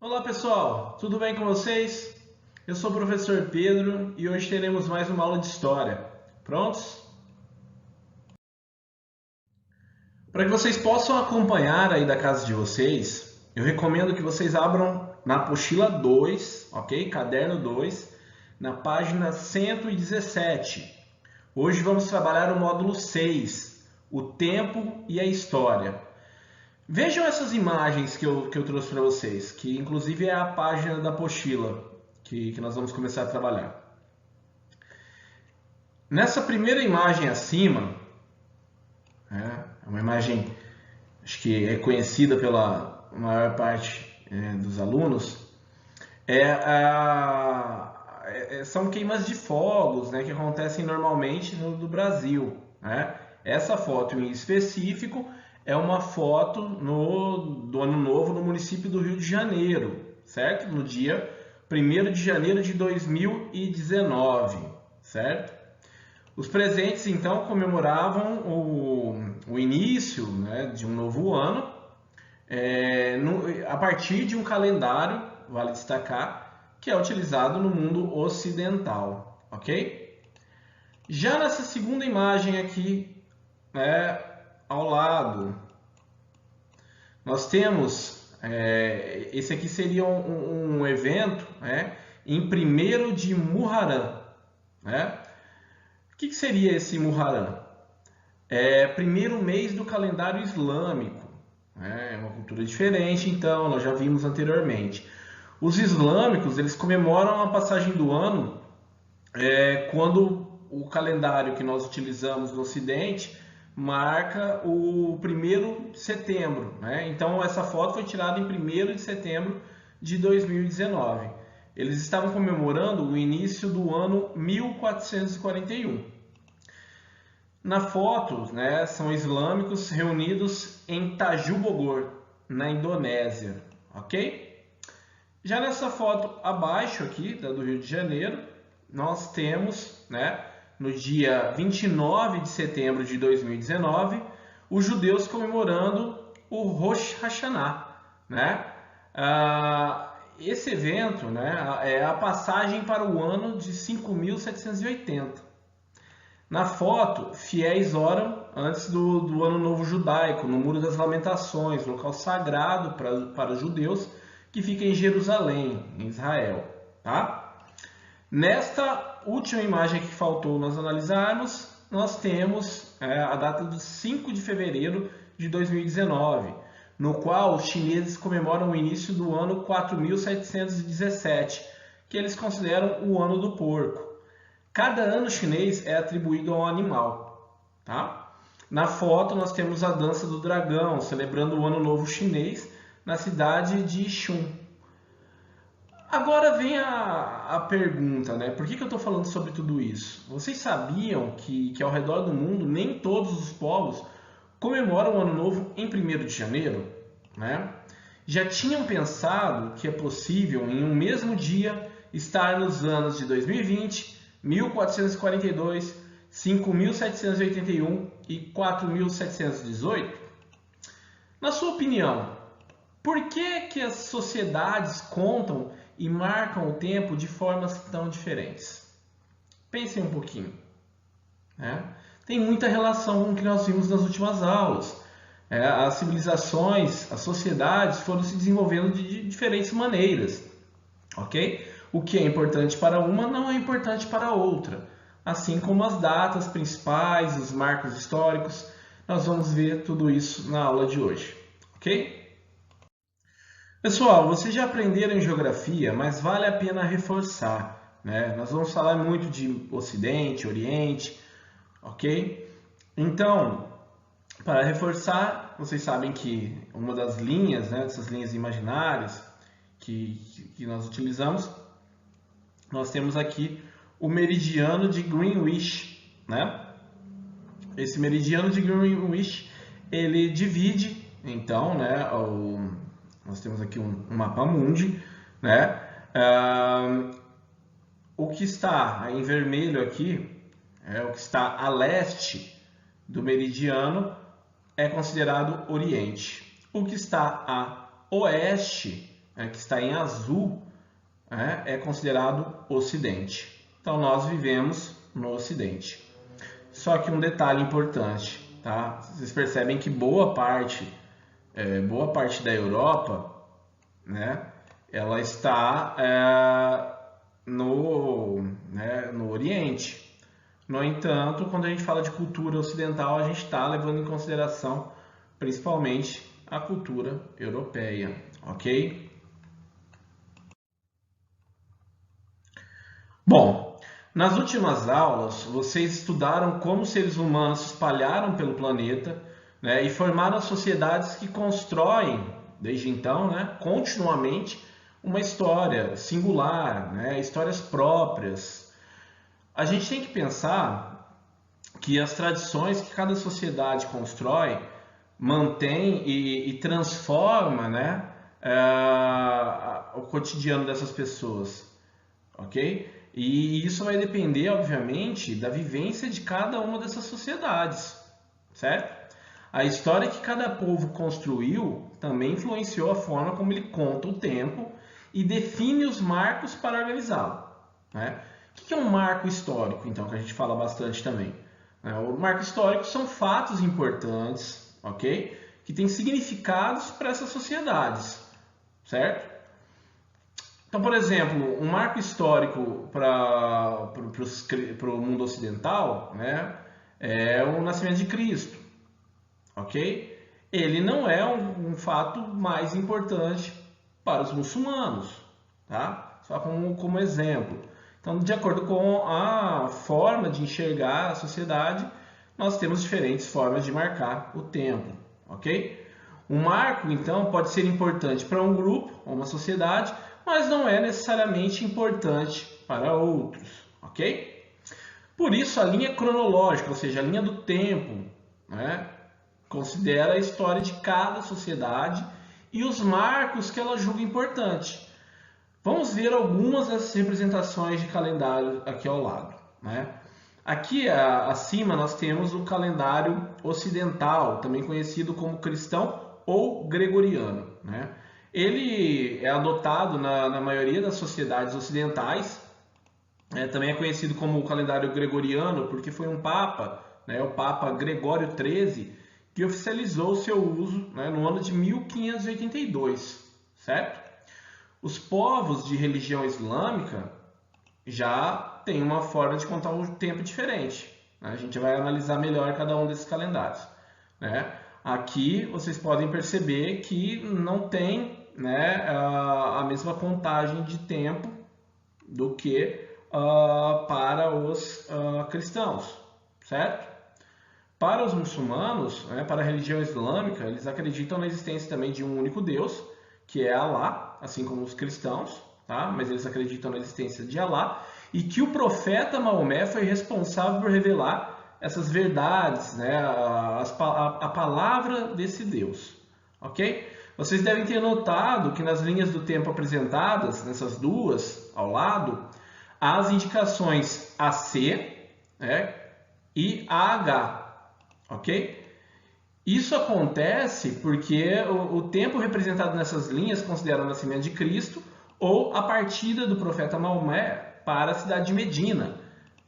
Olá pessoal, tudo bem com vocês? Eu sou o professor Pedro e hoje teremos mais uma aula de História. Prontos? Para que vocês possam acompanhar aí da casa de vocês, eu recomendo que vocês abram na apostila 2, ok? Caderno 2, na página 117. Hoje vamos trabalhar o módulo 6, o tempo e a história. Vejam essas imagens que eu trouxe para vocês, que inclusive é a página da apostila que nós vamos começar a trabalhar. Nessa primeira imagem acima, é uma imagem acho que é conhecida pela maior parte dos alunos, são queimas de fogos, né, que acontecem normalmente no Brasil. Né? Essa foto em específico é uma foto do Ano Novo no município do Rio de Janeiro, certo? No dia 1º de janeiro de 2019, certo? Os presentes, então, comemoravam o início, né, de um novo ano, a partir de um calendário, vale destacar, que é utilizado no mundo ocidental, ok? Já nessa segunda imagem aqui, ao lado, nós temos, esse aqui seria um evento, em 1º de Muharram. O que seria esse Muharram? É primeiro mês do calendário islâmico. É uma cultura diferente, então, nós já vimos anteriormente. Os islâmicos, eles comemoram a passagem do ano quando o calendário que nós utilizamos no Ocidente marca o 1º de setembro. Então, essa foto foi tirada em 1º de setembro de 2019. Eles estavam comemorando o início do ano 1441. Na foto, são islâmicos reunidos em Tajubogor, na Indonésia, ok? Já nessa foto abaixo aqui, do Rio de Janeiro, nós temos, no dia 29 de setembro de 2019, os judeus comemorando o Rosh Hashanah, esse evento, é a passagem para o ano de 5.780. Na foto, fiéis oram antes do Ano Novo Judaico, no Muro das Lamentações, local sagrado para os judeus, que fica em Jerusalém, em Israel. Tá? Nesta última imagem que faltou nós analisarmos, nós temos a data de 5 de fevereiro de 2019, no qual os chineses comemoram o início do ano 4717, que eles consideram o ano do porco. Cada ano chinês é atribuído a um animal. Tá? Na foto nós temos a dança do dragão, celebrando o ano novo chinês na cidade de Chun. Agora vem a pergunta, por que eu estou falando sobre tudo isso? Vocês sabiam que ao redor do mundo nem todos os povos comemoram o ano novo em 1º de janeiro? Já tinham pensado que é possível em um mesmo dia estar nos anos de 2020, 1442, 5.781 e 4.718? Na sua opinião, por que as sociedades contam e marcam o tempo de formas tão diferentes? Pensem um pouquinho. Tem muita relação com o que nós vimos nas últimas aulas. As civilizações, as sociedades foram se desenvolvendo de diferentes maneiras. Ok? O que é importante para uma não é importante para a outra. Assim como as datas principais, os marcos históricos. Nós vamos ver tudo isso na aula de hoje. Ok? Pessoal, vocês já aprenderam em geografia, mas vale a pena reforçar. Nós vamos falar muito de Ocidente, Oriente. Ok? Então, para reforçar, vocês sabem que uma das linhas, dessas linhas imaginárias que nós utilizamos, nós temos aqui o meridiano de Greenwich. Esse meridiano de Greenwich, ele divide, então, nós temos aqui um mapa mundi, o que está em vermelho aqui, o que está a leste do meridiano, é considerado Oriente. O que está a oeste que está em azul, é considerado Ocidente. Então nós vivemos no Ocidente. Só que um detalhe importante, tá? Vocês percebem que boa parte da Europa, né, ela está no Oriente. No entanto, quando a gente fala de cultura ocidental, a gente está levando em consideração principalmente a cultura europeia, ok? Bom, nas últimas aulas, vocês estudaram como os seres humanos se espalharam pelo planeta, né, e formaram sociedades que constroem, desde então, né, continuamente, uma história singular, né, histórias próprias. A gente tem que pensar que as tradições que cada sociedade constrói, mantém e transforma, né, o cotidiano dessas pessoas, ok? E isso vai depender, obviamente, da vivência de cada uma dessas sociedades, certo? A história que cada povo construiu também influenciou a forma como ele conta o tempo e define os marcos para organizá-lo, né? O que é um marco histórico, então, que a gente fala bastante também? O marco histórico são fatos importantes, ok? Que têm significados para essas sociedades, certo? Então, por exemplo, um marco histórico para o mundo ocidental, né, é o nascimento de Cristo, ok? Ele não é um fato mais importante para os muçulmanos, tá? Só como exemplo. Então, de acordo com a forma de enxergar a sociedade, nós temos diferentes formas de marcar o tempo, ok? Um marco, então, pode ser importante para um grupo ou uma sociedade, mas não é necessariamente importante para outros, ok? Por isso, a linha cronológica, ou seja, a linha do tempo, né, considera a história de cada sociedade e os marcos que ela julga importante. Vamos ver algumas dessas representações de calendário aqui ao lado, né? Aqui acima nós temos o calendário ocidental, também conhecido como cristão ou gregoriano, né? Ele é adotado na maioria das sociedades ocidentais, também é conhecido como o calendário gregoriano porque foi um papa, né, o Papa Gregório XIII, que oficializou o seu uso, né, no ano de 1582, certo? Os povos de religião islâmica já têm uma forma de contar o tempo diferente, né? A gente vai analisar melhor cada um desses calendários, né? Aqui vocês podem perceber que não tem, né, a mesma contagem de tempo do que para os cristãos, certo? Para os muçulmanos, né, para a religião islâmica, eles acreditam na existência também de um único Deus, que é Alá, assim como os cristãos, tá? Mas eles acreditam na existência de Alá, e que o profeta Maomé foi responsável por revelar essas verdades, né, a palavra desse Deus, ok? Vocês devem ter notado que nas linhas do tempo apresentadas, nessas duas ao lado, há as indicações AC, né, e AH, ok? Isso acontece porque o tempo representado nessas linhas considera o nascimento de Cristo ou a partida do profeta Maomé para a cidade de Medina,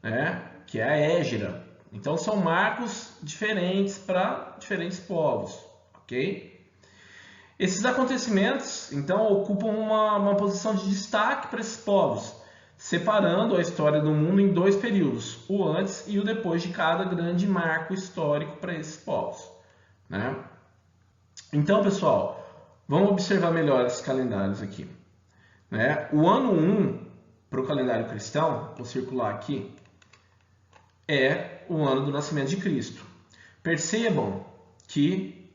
né, que é a Hégira. Então são marcos diferentes para diferentes povos, ok? Esses acontecimentos, então, ocupam uma posição de destaque para esses povos, separando a história do mundo em dois períodos, o antes e o depois de cada grande marco histórico para esses povos, né? Então, pessoal, vamos observar melhor esses calendários aqui, né? O ano 1 para o calendário cristão, vou circular aqui, é o ano do nascimento de Cristo. Percebam que,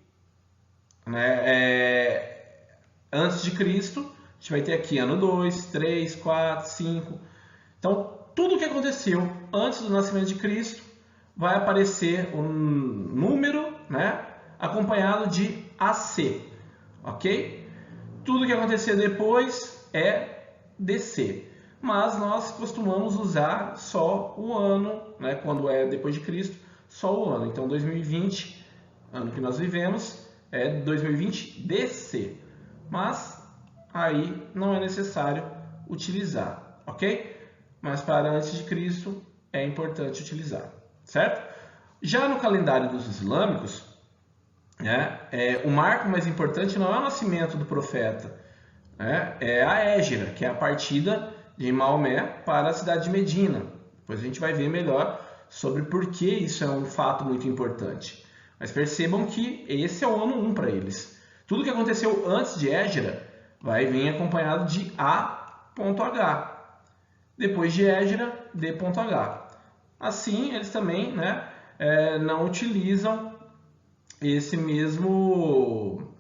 né, antes de Cristo, a gente vai ter aqui ano 2, 3, 4, 5. Então, tudo o que aconteceu antes do nascimento de Cristo vai aparecer um número, né, acompanhado de AC, ok? Tudo que acontecer depois é DC. Mas nós costumamos usar só o ano, né, quando é depois de Cristo, só o ano. Então, 2020, ano que nós vivemos, é 2020 DC. Mas aí não é necessário utilizar, ok? Mas para antes de Cristo é importante utilizar, certo? Já no calendário dos islâmicos, né, o marco mais importante não é o nascimento do profeta, né, é a Hégira, que é a partida de Maomé para a cidade de Medina. Depois a gente vai ver melhor sobre por que isso é um fato muito importante. Mas percebam que esse é o ano 1 para eles. Tudo que aconteceu antes de Hégira vai vir acompanhado de A.H. Depois de Hégira, D.H. Assim, eles também, né, não utilizam esse mesmo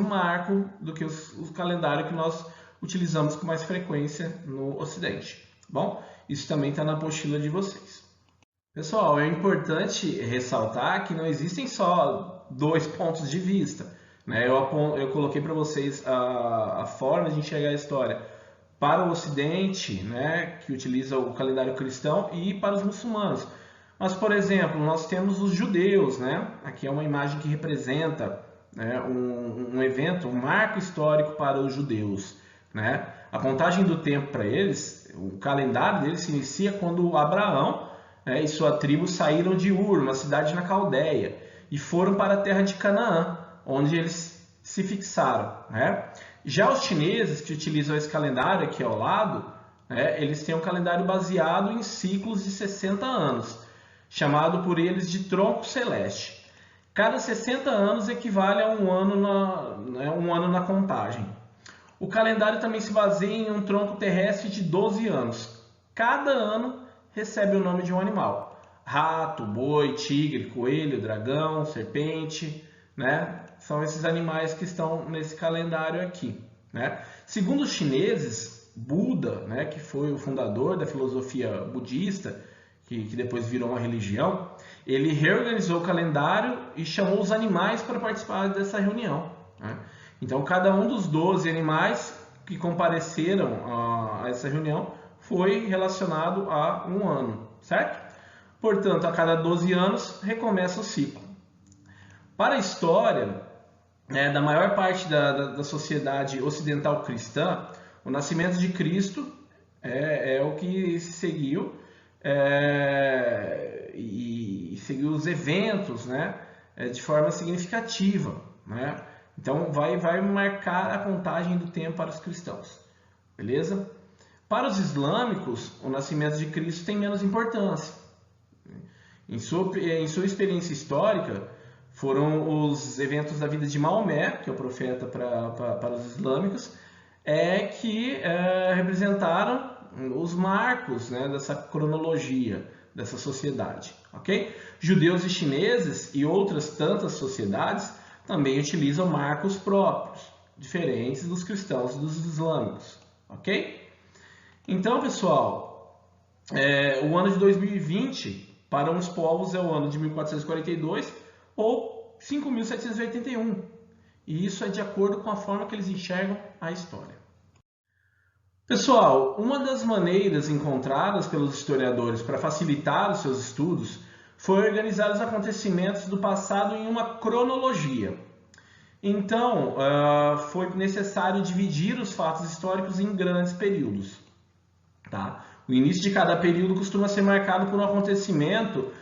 marco do que o calendário que nós utilizamos com mais frequência no Ocidente. Bom, isso também está na apostila de vocês. Pessoal, é importante ressaltar que não existem só dois pontos de vista, né? Eu coloquei para vocês a forma de enxergar a história para o Ocidente, né, que utiliza o calendário cristão, e para os muçulmanos. Mas, por exemplo, nós temos os judeus, né? Aqui é uma imagem que representa, né, um evento, um marco histórico para os judeus, né? A contagem do tempo para eles, o calendário deles se inicia quando Abraão, né, e sua tribo saíram de Ur, uma cidade na Caldeia, e foram para a terra de Canaã, onde eles se fixaram, né? Já os chineses, que utilizam esse calendário aqui ao lado, né, eles têm um calendário baseado em ciclos de 60 anos, chamado por eles de tronco celeste. Cada 60 anos equivale a um ano na contagem. O calendário também se baseia em um tronco terrestre de 12 anos. Cada ano recebe o nome de um animal: rato, boi, tigre, coelho, dragão, serpente, né? São esses animais que estão nesse calendário aqui, né? Segundo os chineses, Buda, né, que foi o fundador da filosofia budista, que depois virou uma religião, ele reorganizou o calendário e chamou os animais para participar dessa reunião, né? Então, cada um dos 12 animais que compareceram a essa reunião foi relacionado a um ano, certo? Portanto, a cada 12 anos recomeça o ciclo. Para a história, da maior parte da sociedade ocidental cristã, o nascimento de Cristo é o que se seguiu, e seguiu os eventos, né, de forma significativa, né? Então vai marcar a contagem do tempo para os cristãos, beleza? Para os islâmicos, o nascimento de Cristo tem menos importância. Em sua experiência histórica, foram os eventos da vida de Maomé, que é o profeta para os islâmicos, que representaram os marcos, né, dessa cronologia, dessa sociedade, ok? Judeus e chineses e outras tantas sociedades também utilizam marcos próprios, diferentes dos cristãos e dos islâmicos, ok? Então, pessoal, o ano de 2020 para uns povos é o ano de 1442 ou 5.781. E isso é de acordo com a forma que eles enxergam a história. Pessoal, uma das maneiras encontradas pelos historiadores para facilitar os seus estudos foi organizar os acontecimentos do passado em uma cronologia. Então, foi necessário dividir os fatos históricos em grandes períodos. Tá? O início de cada período costuma ser marcado por um acontecimento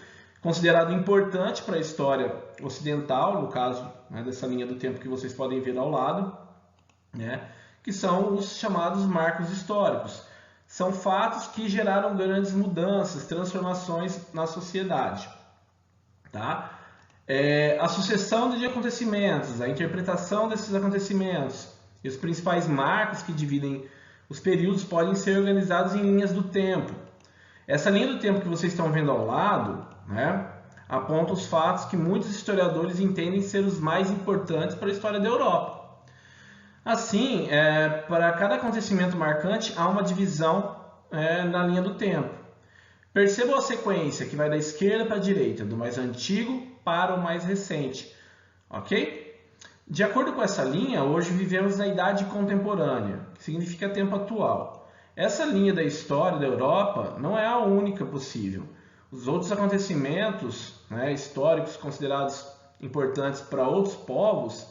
considerado importante para a história ocidental, no caso, né, dessa linha do tempo que vocês podem ver ao lado, né, que são os chamados marcos históricos. São fatos que geraram grandes mudanças, transformações na sociedade. Tá? A sucessão de acontecimentos, a interpretação desses acontecimentos e os principais marcos que dividem os períodos podem ser organizados em linhas do tempo. Essa linha do tempo que vocês estão vendo ao lado, né, aponta os fatos que muitos historiadores entendem ser os mais importantes para a história da Europa. Assim, para cada acontecimento marcante, há uma divisão na linha do tempo. Percebam a sequência que vai da esquerda para a direita, do mais antigo para o mais recente, ok? De acordo com essa linha, hoje vivemos na Idade Contemporânea, que significa tempo atual. Essa linha da história da Europa não é a única possível. Os outros acontecimentos, né, históricos considerados importantes para outros povos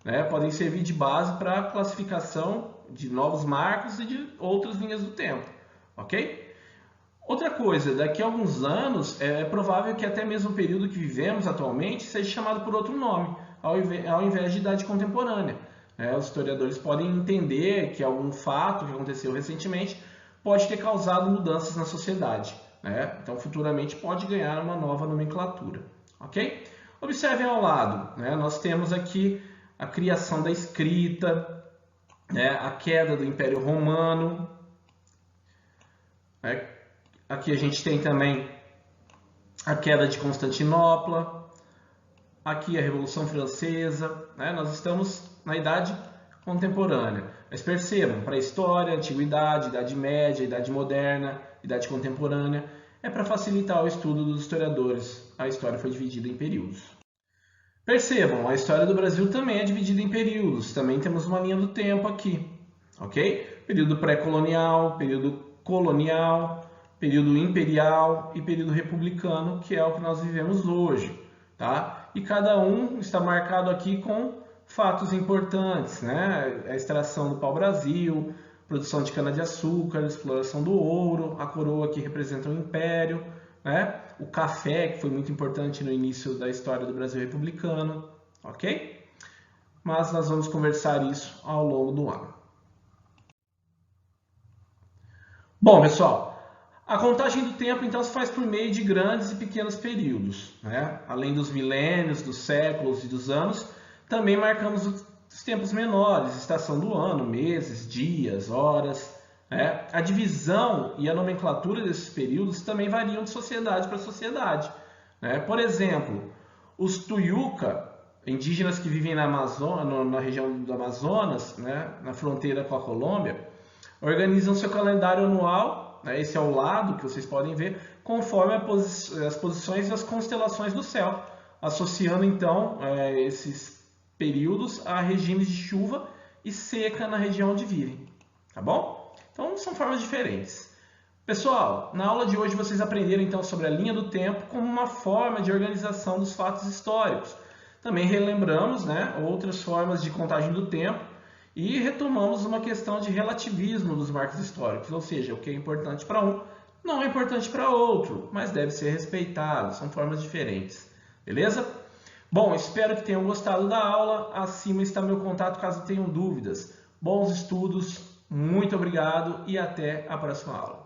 né, podem servir de base para a classificação de novos marcos e de outras linhas do tempo, ok? Outra coisa, daqui a alguns anos é provável que até mesmo o período que vivemos atualmente seja chamado por outro nome, ao invés de idade contemporânea. Os historiadores podem entender que algum fato que aconteceu recentemente pode ter causado mudanças na sociedade, né? Então futuramente pode ganhar uma nova nomenclatura, ok? Observem ao lado, né? Nós temos aqui a criação da escrita, né? A queda do Império Romano, né? Aqui a gente tem também a queda de Constantinopla, aqui a Revolução Francesa, né? Nós estamos na Idade Contemporânea. Mas percebam, para a história, Antiguidade, Idade Média, Idade Moderna, Idade Contemporânea, é para facilitar o estudo dos historiadores. A história foi dividida em períodos. Percebam, a história do Brasil também é dividida em períodos. Também temos uma linha do tempo aqui, ok? Período pré-colonial, período colonial, período imperial e período republicano, que é o que nós vivemos hoje, tá? E cada um está marcado aqui com fatos importantes, né? A extração do pau-brasil, produção de cana-de-açúcar, exploração do ouro, a coroa que representa o império, né? O café, que foi muito importante no início da história do Brasil republicano, ok? Mas nós vamos conversar isso ao longo do ano. Bom, pessoal, a contagem do tempo, então, se faz por meio de grandes e pequenos períodos, né? Além dos milênios, dos séculos e dos anos, também marcamos os tempos menores, estação do ano, meses, dias, horas, né? A divisão e a nomenclatura desses períodos também variam de sociedade para sociedade, né? Por exemplo, os Tuiuca, indígenas que vivem na região do Amazonas, né? Na fronteira com a Colômbia, organizam seu calendário anual, né? Esse é o lado que vocês podem ver, conforme as posições e as constelações do céu, associando então esses períodos a regimes de chuva e seca na região onde vivem, tá bom? Então são formas diferentes. Pessoal, na aula de hoje vocês aprenderam então sobre a linha do tempo como uma forma de organização dos fatos históricos. Também relembramos, né, outras formas de contagem do tempo e retomamos uma questão de relativismo dos marcos históricos, ou seja, o que é importante para um não é importante para outro, mas deve ser respeitado, são formas diferentes, beleza? Bom, espero que tenham gostado da aula, acima está meu contato caso tenham dúvidas. Bons estudos, muito obrigado e até a próxima aula.